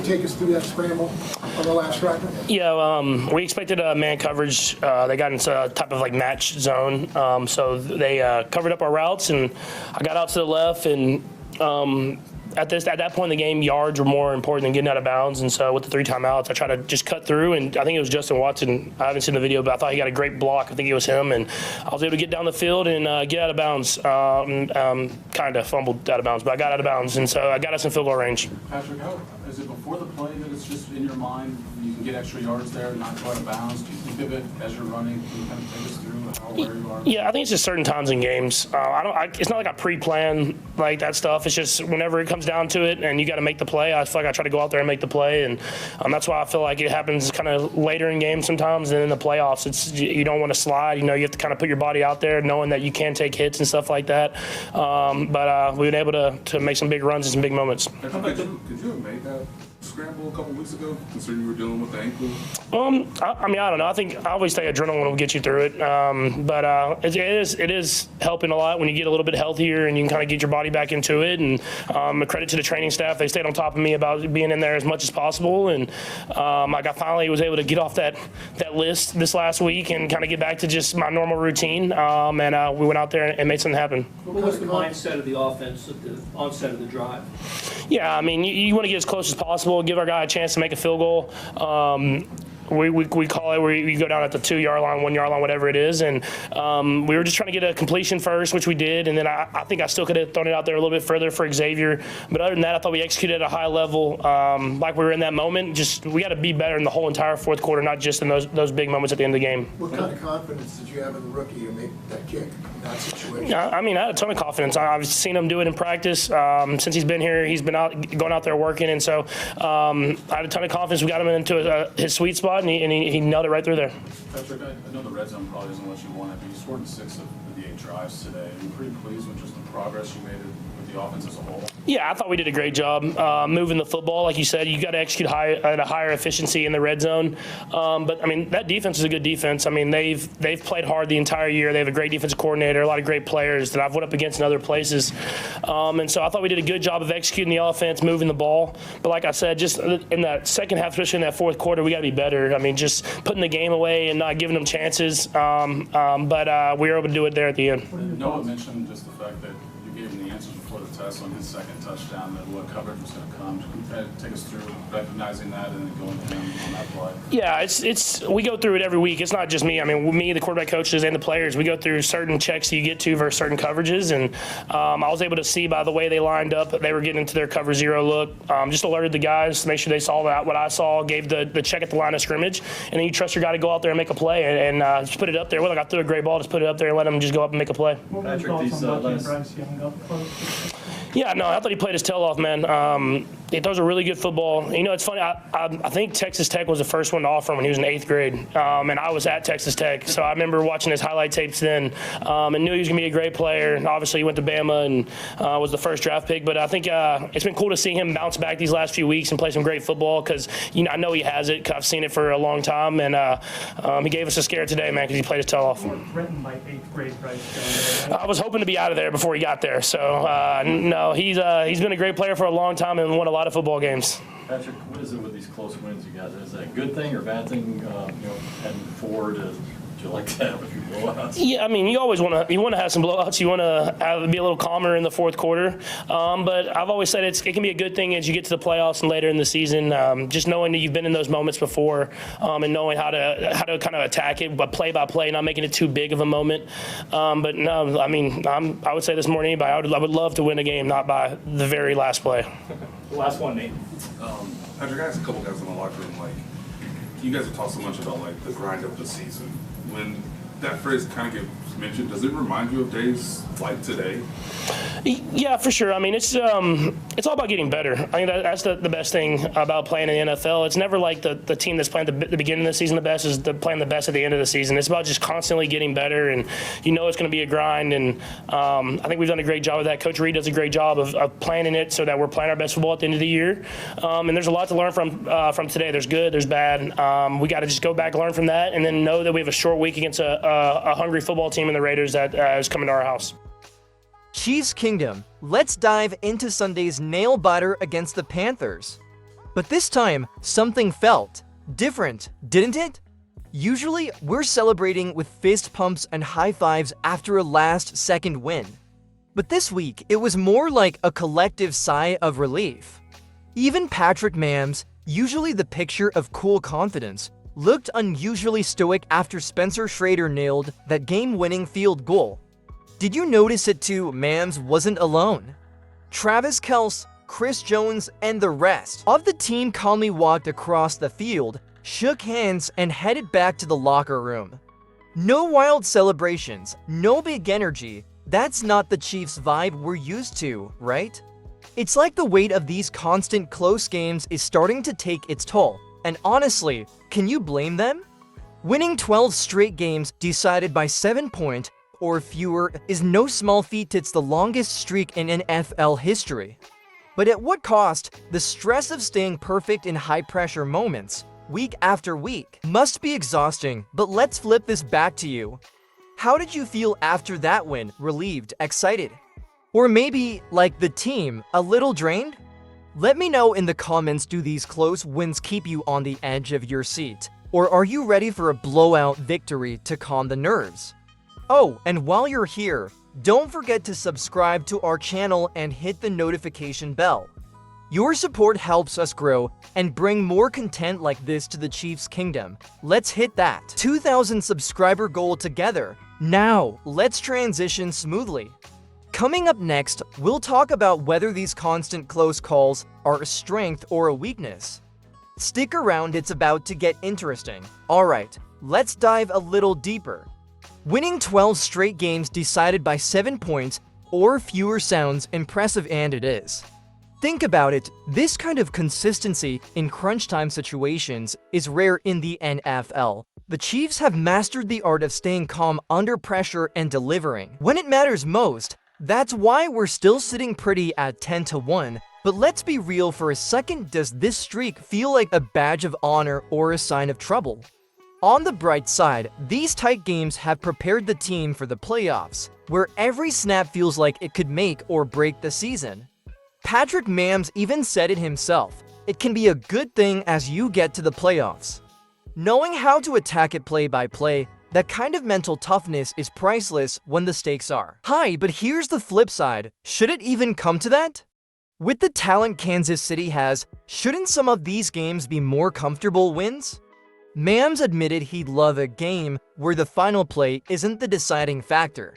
take us through that scramble on the last drive? Yeah, we expected man coverage. They got into a type of like match zone, so they covered up our routes, and I got out to the left, and at that point in the game, yards were more important than getting out of bounds. And so with the 3 timeouts, I tried to just cut through, and I think it was Justin Watson. I haven't seen the video, but I thought he got a great block. I think it was him, and I was able to get down the field and get out of bounds. Kind of fumbled out of bounds, but I got out of bounds, and so I got us in field goal range. Patrick, how is it before the play that it's just in your mind you can get extra yards there and not go out of bounds? Do you think of it as you're running? Can you kind of take us through where you are? Yeah, I think it's just certain times in games. It's not like I pre-plan like that stuff. It's just whenever it comes down to it, and you got to make the play. I feel like I try to go out there and make the play, and that's why I feel like it happens kind of later in games sometimes. And in the playoffs, you don't want to slide. You have to kind of put your body out there, knowing that you can take hits and stuff like that. But we've been able to make some big runs and some big moments. Could you have made that scramble a couple weeks ago, considering you were dealing with the ankle? I don't know. I think I always say adrenaline will get you through it. But it is helping a lot when you get a little bit healthier and you can kind of get your body back into it. And a credit to the training staff. They stayed on top of me about being in there as much as possible. And I finally was able to get off that list this last week and kind of get back to just my normal routine. And we went out there and made something happen. What was the mindset of the offense at the onset of the drive? Yeah, I mean, you want to get as close as possible, give our guy a chance to make a field goal. We call it where you go down at the 2-yard line, 1-yard line, whatever it is. And we were just trying to get a completion first, which we did. And then I think I still could have thrown it out there a little bit further for Xavier. But other than that, I thought we executed at a high level. Like we were in that moment. Just we got to be better in the whole entire fourth quarter, not just in those big moments at the end of the game. What kind of confidence did you have in the rookie to make that kick in that situation? I mean, I had a ton of confidence. I've seen him do it in practice. Since he's been here, he's been going out there working. And so I had a ton of confidence. We got him into his sweet spot, and he nailed it right through there. Patrick, I know the red zone probably isn't what you wanted, but you scored in 6 of the 8 drives today. Are you pretty pleased with just the progress you made with the offense as a whole? Yeah, I thought we did a great job moving the football. Like you said, you got to execute at a higher efficiency in the red zone. But I mean, that defense is a good defense. I mean, they've played hard the entire year. They have a great defensive coordinator, a lot of great players that I've went up against in other places. And so I thought we did a good job of executing the offense, moving the ball. But like I said, just in that second half, especially in that fourth quarter, we got to be better. I mean, just putting the game away and not giving them chances. But we were able to do it there at the end. Noah mentioned just the fact that you gave him the answers before the test on his second touchdown, that what coverage was going to come. Can you kind of take us through recognizing that and then going to him on that play? Yeah, we go through it every week. It's not just me. I mean, me, the quarterback coaches, and the players, we go through certain checks you get to versus certain coverages. And I was able to see by the way they lined up, they were getting into their cover zero look. Just alerted the guys to make sure they saw that what I saw, gave the check at the line of scrimmage, and then you trust your guy to go out there and make a play and just put it up there. Well, like I threw a great ball, just put it up there and let him just go up and make a play. Patrick, these Yeah, no, I thought he played his tail off, man. He throws a really good football. You know, it's funny. I think Texas Tech was the first one to offer him when he was in 8th grade, and I was at Texas Tech, so I remember watching his highlight tapes then, and knew he was going to be a great player. And obviously, he went to Bama and was the first draft pick. But I think it's been cool to see him bounce back these last few weeks and play some great football because I know he has it. I've seen it for a long time, and he gave us a scare today, man, because he played his tail off. Threatened by 8th grade Bryce. I was hoping to be out of there before he got there. So no, he's been a great player for a long time and won a lot of football games. Patrick, what is it with these close wins you guys? Is that a good thing or bad thing? Heading forward, would you like to have a few blowouts? Yeah, I mean, you always want to have some blowouts. You want to be a little calmer in the fourth quarter. But I've always said it can be a good thing as you get to the playoffs and later in the season. Just knowing that you've been in those moments before and knowing how to kind of attack it, but play by play, not making it too big of a moment. But no, I mean, I would say this more than anybody. I would love to win a game, not by the very last play. The last one, Nate. Patrick, I asked a couple guys in the locker room, you guys have talked so much about the grind of the season. When that phrase kind of gets mentioned, does it remind you of days like today? Yeah, for sure. I mean, it's all about getting better. I think that's the best thing about playing in the NFL. It's never like the team that's playing the beginning of the season the best is playing the best at the end of the season. It's about just constantly getting better, and it's going to be a grind. And I think we've done a great job of that. Coach Reed does a great job of planning it so that we're playing our best football at the end of the year. And there's a lot to learn from today. There's good, there's bad. We got to just go back, learn from that, and then know that we have a short week against a hungry football team in the Raiders that is coming to our house. Chiefs Kingdom, let's dive into Sunday's nail-biter against the Panthers. But this time, something felt different, didn't it? Usually, we're celebrating with fist pumps and high fives after a last-second win. But this week, it was more like a collective sigh of relief. Even Patrick Mahomes, usually the picture of cool confidence, looked unusually stoic after Spencer Schrader nailed that game-winning field goal. Did you notice it too? Mahomes wasn't alone. Travis Kelce, Chris Jones, and the rest of the team calmly walked across the field, shook hands, and headed back to the locker room. No wild celebrations, no big energy. That's not the Chiefs' vibe we're used to, right? It's like the weight of these constant close games is starting to take its toll, and honestly, can you blame them? Winning 12 straight games decided by 7 points or fewer is no small feat. It's the longest streak in NFL history. But at what cost? The stress of staying perfect in high-pressure moments, week after week, must be exhausting. But let's flip this back to you. How did you feel after that win? Relieved, excited? Or maybe, like the team, a little drained? Let me know in the comments, do these close wins keep you on the edge of your seat? Or are you ready for a blowout victory to calm the nerves? Oh, and while you're here, don't forget to subscribe to our channel and hit the notification bell. Your support helps us grow and bring more content like this to the Chiefs Kingdom. Let's hit that 2,000 subscriber goal together. Now, let's transition smoothly. Coming up next, we'll talk about whether these constant close calls are a strength or a weakness. Stick around, it's about to get interesting. Alright, let's dive a little deeper. Winning 12 straight games decided by 7 points or fewer sounds impressive, and it is. Think about it, this kind of consistency in crunch time situations is rare in the NFL. The Chiefs have mastered the art of staying calm under pressure and delivering when it matters most. That's why we're still sitting pretty at 10-1. But let's be real for a second, does this streak feel like a badge of honor or a sign of trouble? On the bright side, these tight games have prepared the team for the playoffs, where every snap feels like it could make or break the season. Patrick Mahomes even said it himself, it can be a good thing as you get to the playoffs. Knowing how to attack it play by play, that kind of mental toughness is priceless when the stakes are high. But here's the flip side, should it even come to that? With the talent Kansas City has, shouldn't some of these games be more comfortable wins? Mahomes admitted he'd love a game where the final play isn't the deciding factor.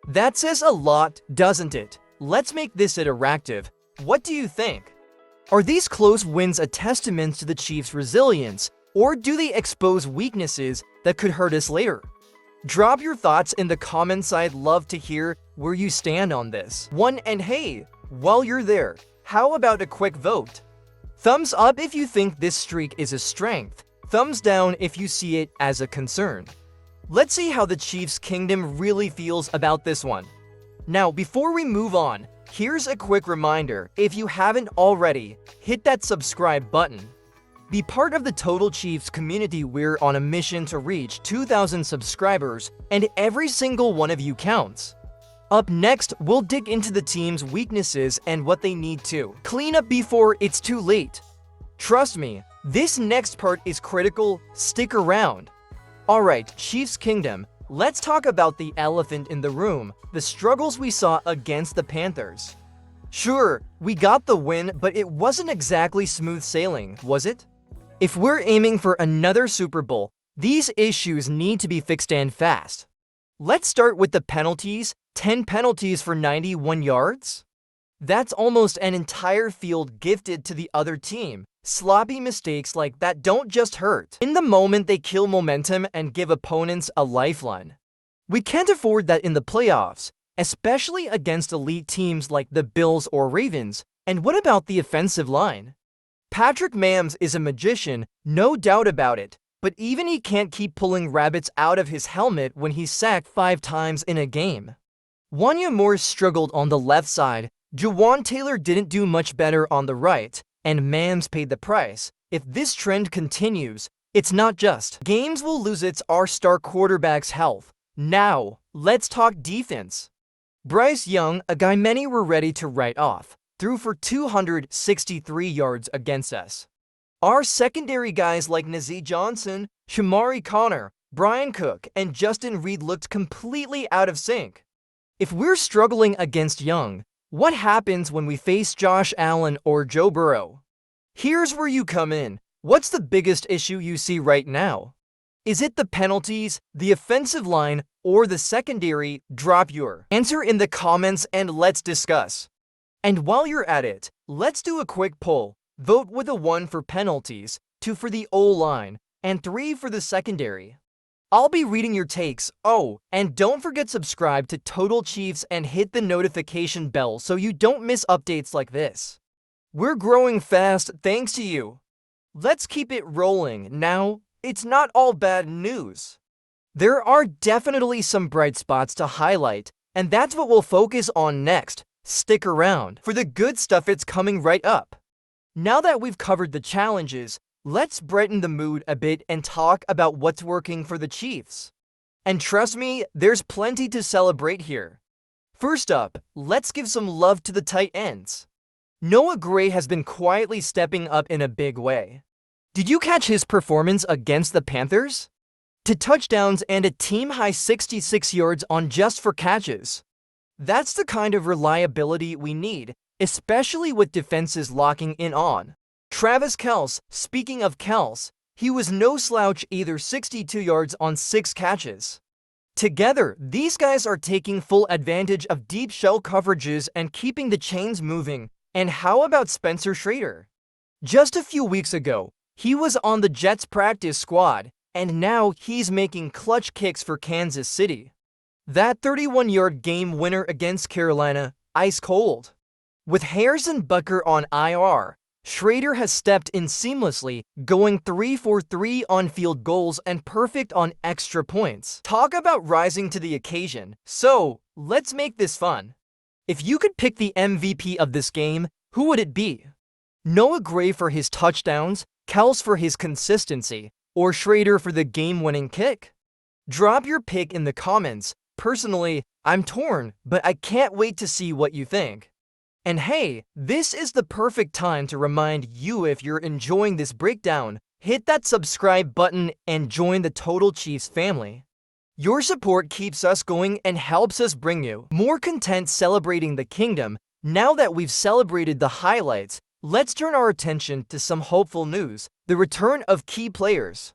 That says a lot, doesn't it? Let's make this interactive. What do you think? Are these close wins a testament to the Chiefs' resilience, or do they expose weaknesses that could hurt us later? Drop your thoughts in the comments, I'd love to hear where you stand on this one. And hey, while you're there, how about a quick vote? Thumbs up if you think this streak is a strength. Thumbs down if you see it as a concern. Let's see how the Chiefs Kingdom really feels about this one. Now, before we move on, here's a quick reminder. If you haven't already, hit that subscribe button. Be part of the Total Chiefs community. We're on a mission to reach 2,000 subscribers, and every single one of you counts. Up next, we'll dig into the team's weaknesses and what they need to clean up before it's too late. Trust me, this next part is critical. Stick around. Alright, Chiefs Kingdom, let's talk about the elephant in the room, the struggles we saw against the Panthers. Sure, we got the win, but it wasn't exactly smooth sailing, was it? If we're aiming for another Super Bowl, these issues need to be fixed and fast. Let's start with the penalties. 10 penalties for 91 yards? That's almost an entire field gifted to the other team. Sloppy mistakes like that don't just hurt. In the moment, they kill momentum and give opponents a lifeline. We can't afford that in the playoffs, especially against elite teams like the Bills or Ravens. And what about the offensive line? Patrick Mahomes is a magician, no doubt about it, but even he can't keep pulling rabbits out of his helmet when he's sacked 5 times in a game. Wanya Moore struggled on the left side, Jawan Taylor didn't do much better on the right, and Mahomes paid the price. If this trend continues, it's not just games will lose, it's our star quarterback's health. Now, let's talk defense. Bryce Young, a guy many were ready to write off, threw for 263 yards against us. Our secondary guys like Najee Johnson, Shamari Connor, Brian Cook, and Justin Reed looked completely out of sync. If we're struggling against Young, what happens when we face Josh Allen or Joe Burrow? Here's where you come in. What's the biggest issue you see right now? Is it the penalties, the offensive line, or the secondary? Drop your answer in the comments and let's discuss. And while you're at it, let's do a quick poll. Vote with a 1 for penalties, 2 for the O-line, and 3 for the secondary. I'll be reading your takes. Oh, and don't forget subscribe to Total Chiefs and hit the notification bell so you don't miss updates like this. We're growing fast thanks to you. Let's keep it rolling. Now, it's not all bad news. There are definitely some bright spots to highlight, and that's what we'll focus on next. Stick around for the good stuff, it's coming right up. Now that we've covered the challenges, let's brighten the mood a bit and talk about what's working for the Chiefs. And trust me, there's plenty to celebrate here. First up, let's give some love to the tight ends. Noah Gray has been quietly stepping up in a big way. Did you catch his performance against the Panthers? 2 touchdowns and a team-high 66 yards on just 4 catches. That's the kind of reliability we need, especially with defenses locking in on. Travis Kelce, speaking of Kelce, he was no slouch either, 62 yards on 6 catches. Together, these guys are taking full advantage of deep shell coverages and keeping the chains moving. And how about Spencer Schrader? Just a few weeks ago, he was on the Jets practice squad, and now he's making clutch kicks for Kansas City. That 31-yard game winner against Carolina, ice cold. With Harrison Butker on IR, Schrader has stepped in seamlessly, going 3 for 3 on field goals and perfect on extra points. Talk about rising to the occasion. So, let's make this fun. If you could pick the MVP of this game, who would it be? Noah Gray for his touchdowns, Kelce for his consistency, or Schrader for the game-winning kick? Drop your pick in the comments. Personally, I'm torn, but I can't wait to see what you think. And hey, this is the perfect time to remind you, if you're enjoying this breakdown, hit that subscribe button and join the Total Chiefs family. Your support keeps us going and helps us bring you more content celebrating the kingdom. Now that we've celebrated the highlights, let's turn our attention to some hopeful news: the return of key players.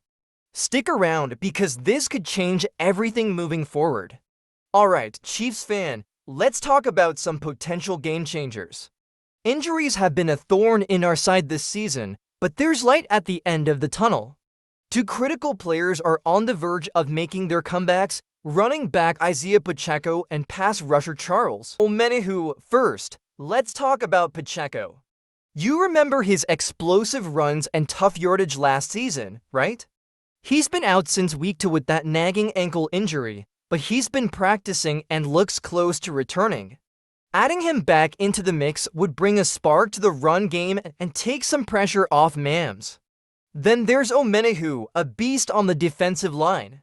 Stick around because this could change everything moving forward. Alright, Chiefs fan, let's talk about some potential game changers. Injuries have been a thorn in our side this season, but there's light at the end of the tunnel. 2 critical players are on the verge of making their comebacks: running back Isaiah Pacheco and pass rusher Charles Omenihu. First, let's talk about Pacheco. You remember his explosive runs and tough yardage last season, right? He's been out since week 2 with that nagging ankle injury, but he's been practicing and looks close to returning. Adding him back into the mix would bring a spark to the run game and take some pressure off Mams. Then there's Omenihu, a beast on the defensive line.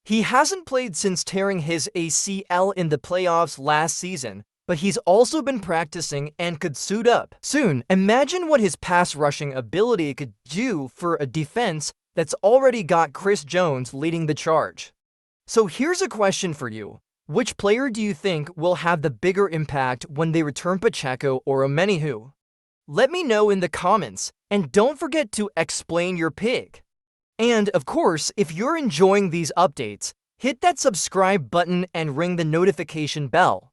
He hasn't played since tearing his ACL in the playoffs last season, but he's also been practicing and could suit up soon. Imagine what his pass rushing ability could do for a defense that's already got Chris Jones leading the charge. So here's a question for you. Which player do you think will have the bigger impact when they return, Pacheco or Omenihu? Let me know in the comments, and don't forget to explain your pick. And of course, if you're enjoying these updates, hit that subscribe button and ring the notification bell.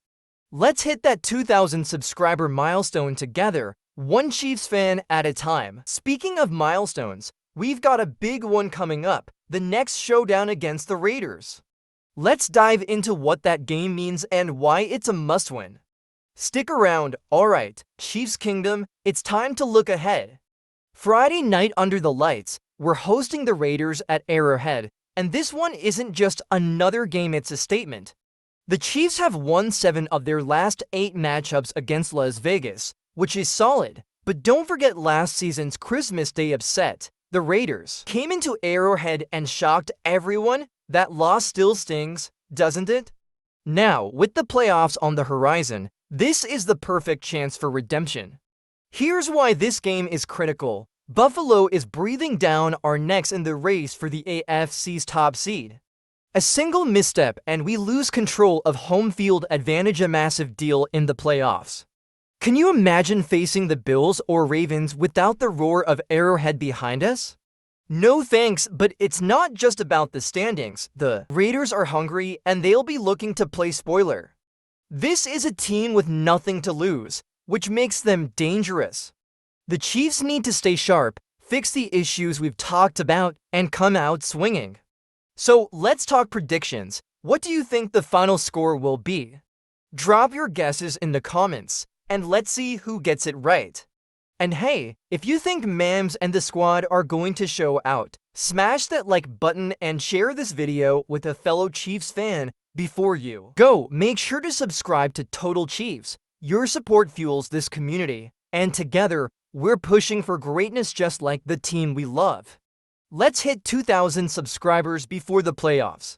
Let's hit that 2,000 subscriber milestone together, one Chiefs fan at a time. Speaking of milestones, we've got a big one coming up: the next showdown against the Raiders. Let's dive into what that game means and why it's a must-win. Stick around. Alright, Chiefs Kingdom, it's time to look ahead. Friday night under the lights, we're hosting the Raiders at Arrowhead, and this one isn't just another game, it's a statement. The Chiefs have won 7 of their last 8 matchups against Las Vegas, which is solid, but don't forget last season's Christmas Day upset. The Raiders came into Arrowhead and shocked everyone. That loss still stings, doesn't it? Now, with the playoffs on the horizon, this is the perfect chance for redemption. Here's why this game is critical. Buffalo is breathing down our necks in the race for the AFC's top seed. A single misstep and we lose control of home field advantage, a massive deal in the playoffs. Can you imagine facing the Bills or Ravens without the roar of Arrowhead behind us? No thanks, but it's not just about the standings. The Raiders are hungry and they'll be looking to play spoiler. This is a team with nothing to lose, which makes them dangerous. The Chiefs need to stay sharp, fix the issues we've talked about, and come out swinging. So let's talk predictions. What do you think the final score will be? Drop your guesses in the comments, and let's see who gets it right. And hey, if you think Mahomes and the squad are going to show out, smash that like button and share this video with a fellow Chiefs fan before you go. Make sure to subscribe to Total Chiefs. Your support fuels this community, and together, we're pushing for greatness just like the team we love. Let's hit 2,000 subscribers before the playoffs.